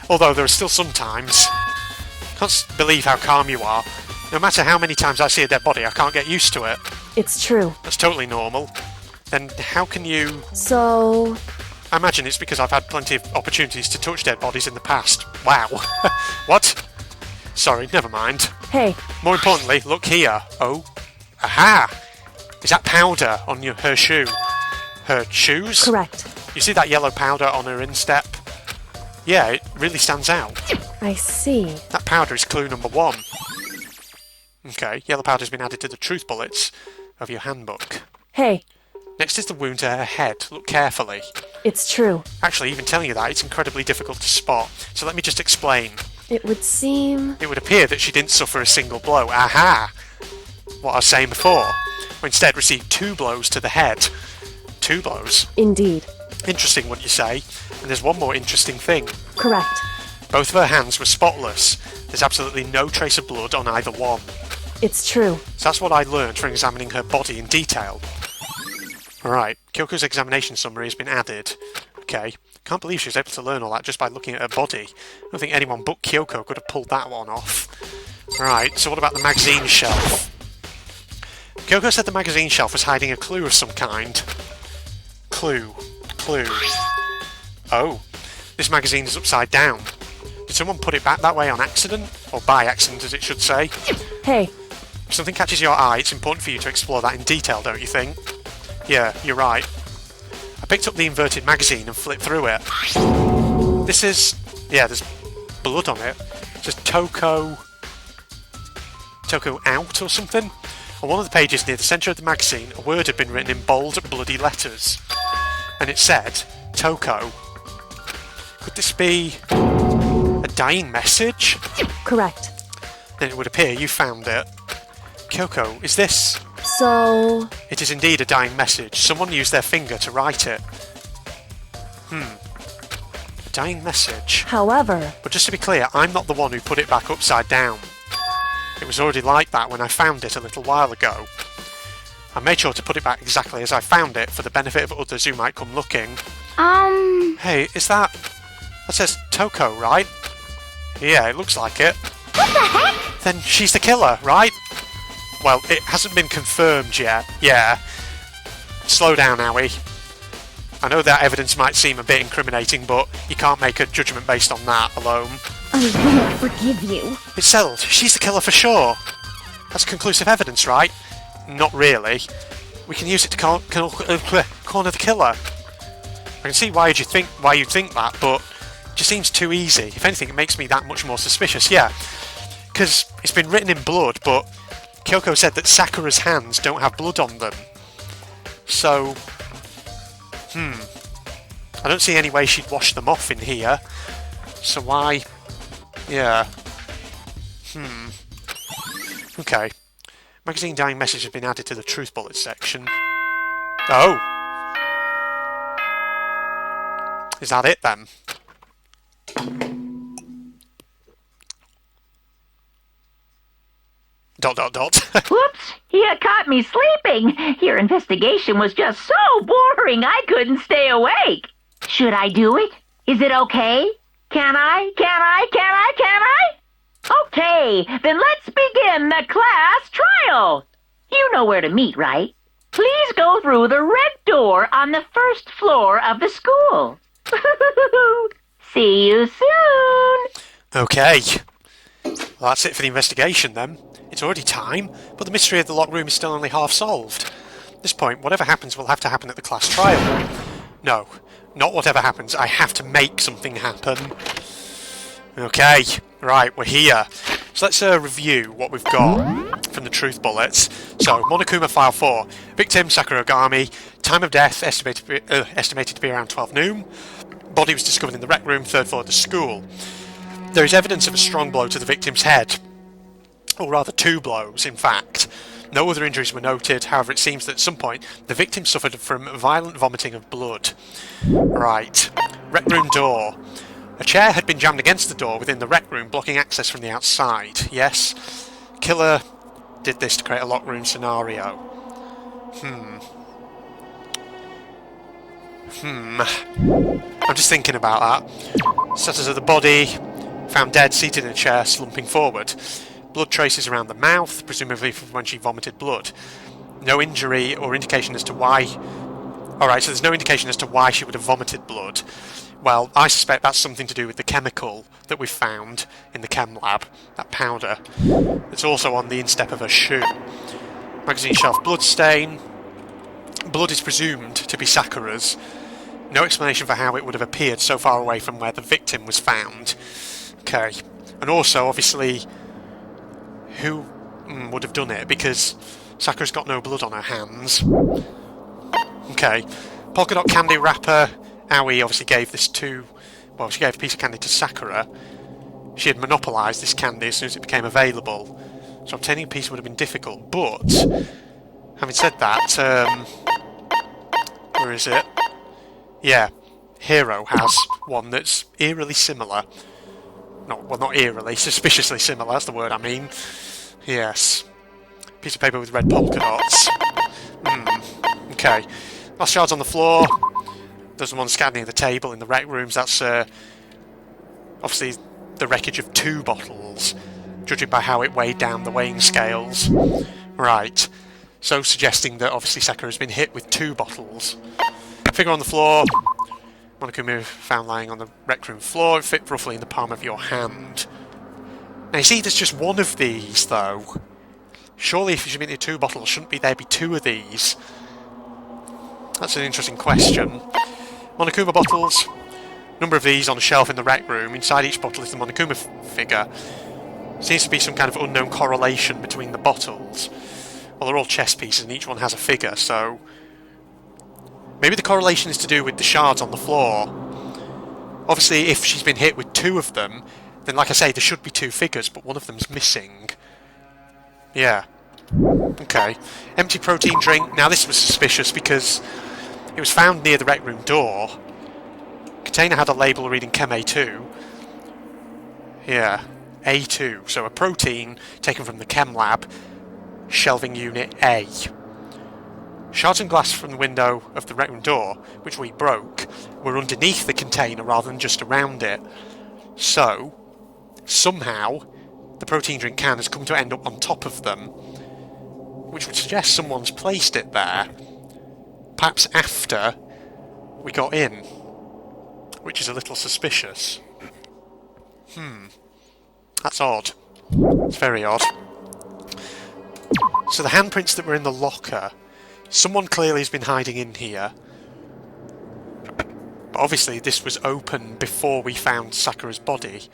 Although there are still some times. Can't believe how calm you are. No matter how many times I see a dead body, I can't get used to it. It's true. That's totally normal. Then how can you... So... I imagine it's because I've had plenty of opportunities to touch dead bodies in the past. Wow. What? Sorry, never mind. Hey, More importantly, look here. Oh. Aha! Is that powder on her shoe? Her shoes? correct. You see that yellow powder on her instep? Yeah, it really stands out. I see. That powder is clue number 1. Okay, yellow powder's been added to the truth bullets of your handbook. Hey, Next is the wound to her head. Look carefully. it's true. Actually, even telling you that, it's incredibly difficult to spot. So let me just explain. It would seem... It would appear that she didn't suffer a single blow. Aha! What I was saying before. Or instead received 2 blows to the head. 2 blows. Indeed. Interesting, wouldn't you say? And there's one more interesting thing. Correct. Both of her hands were spotless. There's absolutely no trace of blood on either one. It's true. So that's what I learned from examining her body in detail. Alright, Kyoko's examination summary has been added. Okay, can't believe she was able to learn all that just by looking at her body. I don't think anyone but Kyoko could have pulled that one off. Alright, so what about the magazine shelf? Kyoko said the magazine shelf was hiding a clue of some kind. Clue. Oh, this magazine is upside down. Did someone put it back that way on accident? Or by accident, as it should say? Hey, If something catches your eye, it's important for you to explore that in detail, don't you think? Yeah, you're right. I picked up the inverted magazine and flipped through it. This is... yeah, there's blood on it. It says Toko out or something? On one of the pages near the centre of the magazine, a word had been written in bold, bloody letters. And it said, Toko. Could this be a dying message? correct. Then it would appear you found it. Kyoko, is this... So... It is indeed a dying message. Someone used their finger to write it. A dying message. However... But just to be clear, I'm not the one who put it back upside down. It was already like that when I found it a little while ago. I made sure to put it back exactly as I found it for the benefit of others who might come looking. Hey, is that... That says Toko, right? Yeah, it looks like it. What the heck? Then she's the killer, right? Well, it hasn't been confirmed yet. Yeah. Slow down, Owie. I know that evidence might seem a bit incriminating, but you can't make a judgment based on that alone. I won't forgive you. It's settled. She's the killer for sure. That's conclusive evidence, right? Not really. We can use it to corner the killer. I can see why you'd think that, but it just seems too easy. If anything, it makes me that much more suspicious, yeah. Because it's been written in blood, but Kyoko said that Sakura's hands don't have blood on them. So... I don't see any way she'd wash them off in here. So why... Yeah. Okay. Magazine dying message has been added to the truth bullet section. Oh! Is that it then? Dot dot dot. Whoops! You caught me sleeping. Your investigation was just so boring I couldn't stay awake. Should I do it? Is it okay? Can I? Okay, then let's begin the class trial. You know where to meet, right? Please go through the red door on the first floor of the school. See you soon. Okay. Well, that's it for the investigation then. It's already time, but the mystery of the locked room is still only half solved. At this point, whatever happens will have to happen at the class trial. No, not whatever happens. I have to make something happen. Okay, right, we're here. So let's review what we've got from the truth bullets. So, Monokuma File 4. Victim, Sakura Ogami. Time of death, estimated to be around 12 noon. Body was discovered in the rec room, 3rd floor of the school. There is evidence of a strong blow to the victim's head. Or rather, 2 blows, in fact. No other injuries were noted, however it seems that at some point the victim suffered from violent vomiting of blood. Right. Rec room door. A chair had been jammed against the door within the rec room, blocking access from the outside. Yes. Killer did this to create a locked room scenario. I'm just thinking about that. Status of the body, found dead, seated in a chair, slumping forward. Blood traces around the mouth, presumably from when she vomited blood. No injury or indication as to why... Alright, so there's no indication as to why she would have vomited blood. Well, I suspect that's something to do with the chemical that we've found in the chem lab, that powder. It's also on the instep of her shoe. Magazine shelf bloodstain. Blood is presumed to be Sakura's. No explanation for how it would have appeared so far away from where the victim was found. Okay. And also, obviously, who would have done it? Because Sakura's got no blood on her hands. Okay. Polka dot candy wrapper. Aoi obviously gave this to... Well, she gave a piece of candy to Sakura. She had monopolised this candy as soon as it became available. So obtaining a piece would have been difficult. But, having said that, where is it? Yeah, Hero has one that's eerily similar. Not eerily, suspiciously similar, that's the word I mean. Yes. Piece of paper with red polka dots. Okay. Last shards on the floor. There's the one scattered near the table in the rec rooms. That's obviously the wreckage of 2 bottles, judging by how it weighed down the weighing scales. Right. So suggesting that obviously Sakura's been hit with 2 bottles. Figure on the floor. Monokuma found lying on the rec room floor. It fit roughly in the palm of your hand. Now you see there's just one of these though. Surely if she's been hit 2 bottles, shouldn't there be 2 of these? That's an interesting question. Monokuma bottles. Number of these on a shelf in the rec room. Inside each bottle is the Monokuma figure. Seems to be some kind of unknown correlation between the bottles. Well, they're all chess pieces and each one has a figure, so... Maybe the correlation is to do with the shards on the floor. Obviously, if she's been hit with 2 of them, then like I say, there should be 2 figures, but one of them's missing. Yeah. Okay. Empty protein drink. Now this was suspicious because it was found near the rec room door. Container had a label reading Chem A2. Yeah. A2. So a protein taken from the chem lab. Shelving unit A. Shards and glass from the window of the rec room door, which we broke, were underneath the container rather than just around it. So, somehow, the protein drink can has come to end up on top of them, which would suggest someone's placed it there, perhaps after we got in, which is a little suspicious. That's odd. It's very odd. So the handprints that were in the locker, someone clearly has been hiding in here. But obviously this was open before we found Sakura's body.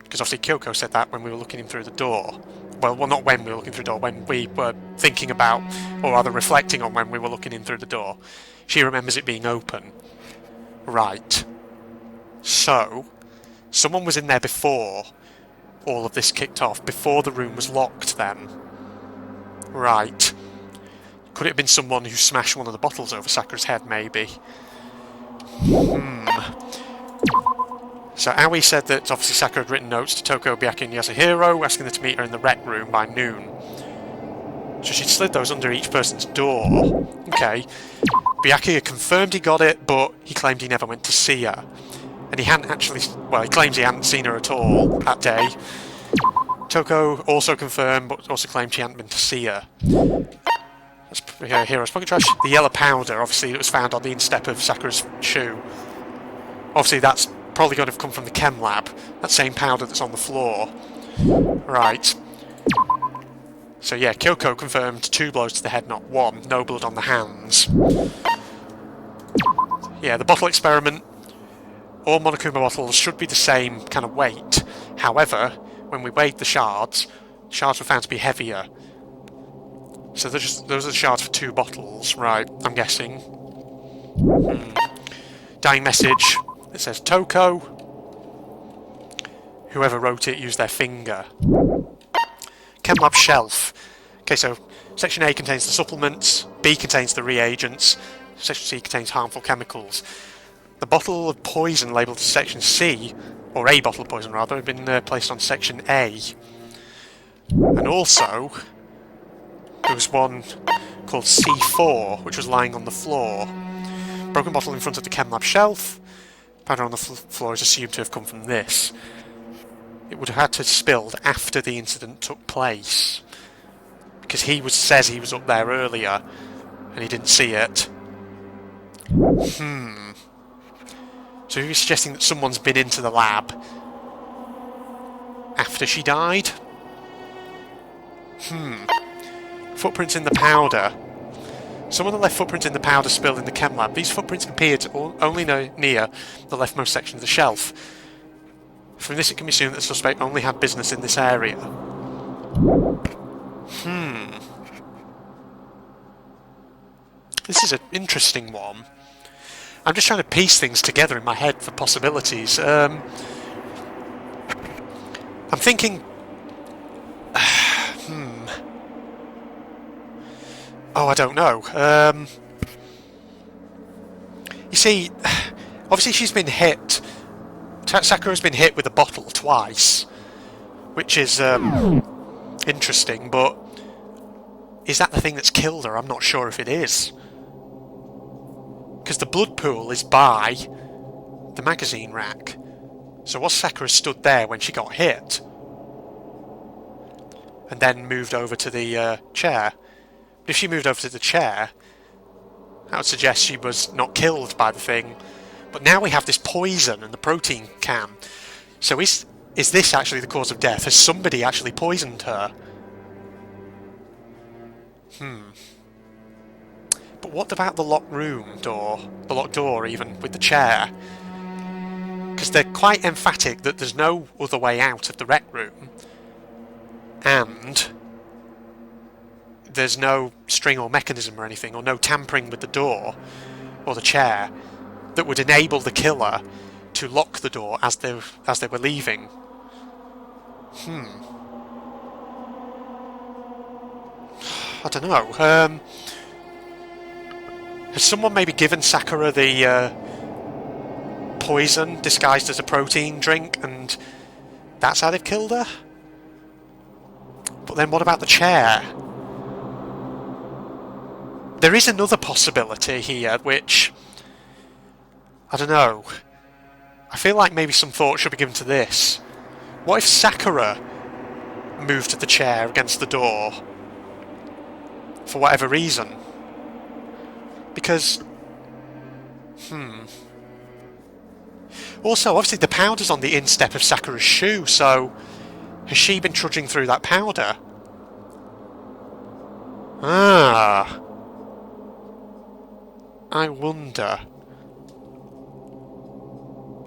Because obviously Kyoko said that when we were looking in through the door. Well, not when we were looking through the door, when we were thinking about, or rather reflecting on when we were looking in through the door. She remembers it being open. Right. So, someone was in there before all of this kicked off, before the room was locked then. Right. Could it have been someone who smashed one of the bottles over Sakura's head, maybe? So Aoi said that obviously Sakura had written notes to Toko, Byaki and Yasuhiro, asking them to meet her in the rec room by noon. So she'd slid those under each person's door. Okay. Byaki had confirmed he got it, but he claimed he never went to see her. And he hadn't actually... Well, he claims he hadn't seen her at all that day. Toko also confirmed, but also claimed she hadn't been to see her. That's Hero's pocket trash. The yellow powder, obviously, that was found on the instep of Sakura's shoe. Obviously, that's probably going to have come from the chem lab. That same powder that's on the floor. Right. So yeah, Kyoko confirmed 2 blows to the head, not 1. No blood on the hands. Yeah, the bottle experiment. All Monokuma bottles should be the same kind of weight. However, when we weighed the shards were found to be heavier. So those are the shards for 2 bottles, right, I'm guessing. Dying message. It says Toko. Whoever wrote it used their finger. Chem lab shelf. Okay, so section A contains the supplements, B contains the reagents, section C contains harmful chemicals. The bottle of poison labelled section C, or a bottle of poison rather, had been placed on section A. And also, there was one called C4, which was lying on the floor. Broken bottle in front of the chem lab shelf. Powder on the floor is assumed to have come from this. It would have had to have spilled after the incident took place. Because says he was up there earlier, and he didn't see it. So he was suggesting that someone's been into the lab after she died? Footprints in the powder. Someone had left footprints in the powder spilled in the chem lab. These footprints appeared only near the leftmost section of the shelf. From this it can be assumed that the suspect only had business in this area. This is an interesting one. I'm just trying to piece things together in my head for possibilities. I'm thinking... Oh, I don't know. You see, obviously she's been hit. Sakura's been hit with a bottle twice, which is interesting, but is that the thing that's killed her? I'm not sure if it is. Because the blood pool is by the magazine rack. So was Sakura stood there when she got hit? And then moved over to the chair? But if she moved over to the chair, that would suggest she was not killed by the thing. But now we have this poison and the protein can. So is this actually the cause of death? Has somebody actually poisoned her? But what about the locked room door? The locked door, even, with the chair? Because they're quite emphatic that there's no other way out of the rec room. And there's no string or mechanism or anything, or no tampering with the door or the chair that would enable the killer to lock the door as they were leaving. I don't know. Has someone maybe given Sakura the poison disguised as a protein drink, and that's how they've killed her? But then what about the chair? There is another possibility here, which... I don't know. I feel like maybe some thought should be given to this. What if Sakura moved the chair against the door? For whatever reason. Because... Also, obviously the powder's on the instep of Sakura's shoe, so... Has she been trudging through that powder? Ah... I wonder...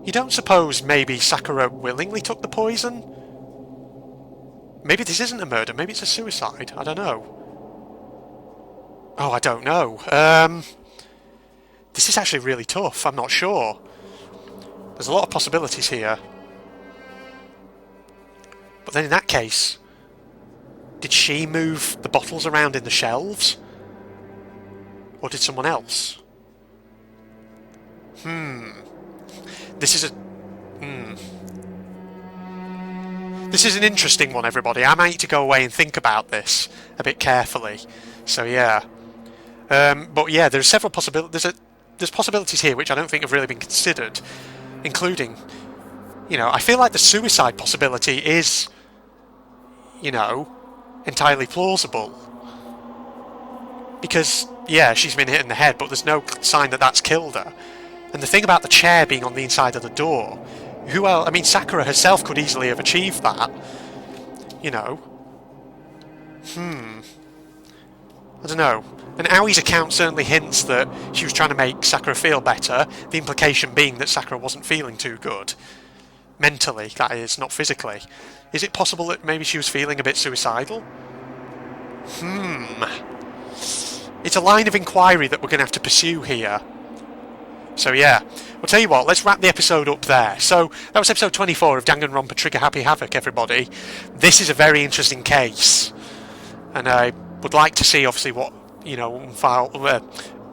You don't suppose maybe Sakura willingly took the poison? Maybe this isn't a murder, maybe it's a suicide, I don't know. Oh, I don't know. This is actually really tough, I'm not sure. There's a lot of possibilities here. But then in that case, did she move the bottles around in the shelves? Or did someone else? This is This is an interesting one, everybody. I might need to go away and think about this a bit carefully. So yeah. But yeah, there's several possibilities. There's possibilities here which I don't think have really been considered, including, I feel like the suicide possibility is, entirely plausible. Because, yeah, she's been hit in the head, but there's no sign that that's killed her. And the thing about the chair being on the inside of the door, who else? I mean, Sakura herself could easily have achieved that. I don't know. And Aoi's account certainly hints that she was trying to make Sakura feel better, the implication being that Sakura wasn't feeling too good. Mentally, that is, not physically. Is it possible that maybe she was feeling a bit suicidal? It's a line of inquiry that we're going to have to pursue here. So yeah, I'll tell you what, let's wrap the episode up there. So, that was episode 24 of Danganronpa Trigger Happy Havoc, everybody. This is a very interesting case. And I would like to see, obviously, what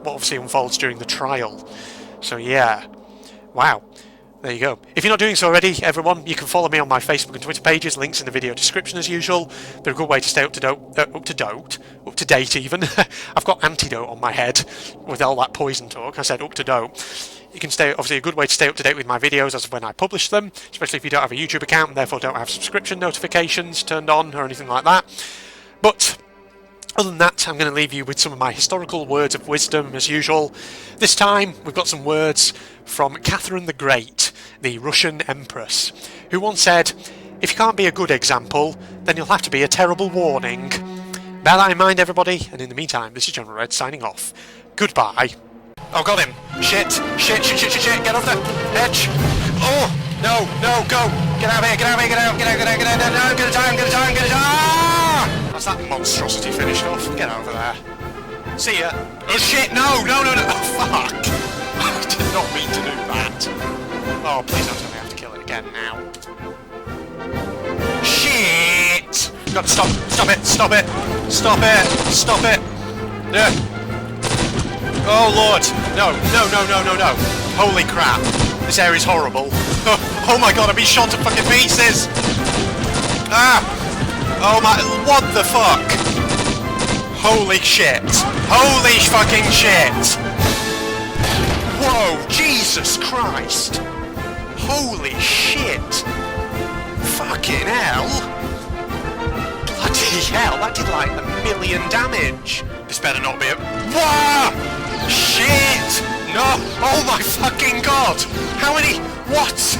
obviously unfolds during the trial. So yeah. Wow. There you go. If you're not doing so already, everyone, you can follow me on my Facebook and Twitter pages, links in the video description as usual. They're a good way to stay up to date even. I've got antidote on my head with all that poison talk. I said up to date. You can stay, obviously a good way to stay up to date with my videos as of when I publish them, especially if you don't have a YouTube account and therefore don't have subscription notifications turned on or anything like that. But other than that, I'm going to leave you with some of my historical words of wisdom as usual. This time we've got some words from Catherine the Great, the Russian Empress, who once said, "If you can't be a good example, then you'll have to be a terrible warning." Bear that in mind, everybody, and in the meantime, this is General Red signing off. Goodbye. Oh, got him. Shit, get off the edge. Oh, no, go. Get out of here, get out, no, get it down. That's that monstrosity finished off. Get over there. See ya. Oh, shit, no. Oh, fuck. I did not mean to do that. Oh, please don't tell me I have to kill it again now. Shit! Got to stop it. Yeah. Oh lord, no. Holy crap, this area's horrible. Oh my god, I'm being shot to fucking pieces! Ah! Oh my, what the fuck? Holy shit. Holy fucking shit! Whoa, Jesus Christ! Holy shit! Fucking hell! Bloody hell, that did like 1 million damage! This better not be a... Wah! Shit! No! Oh my fucking god! How many... What?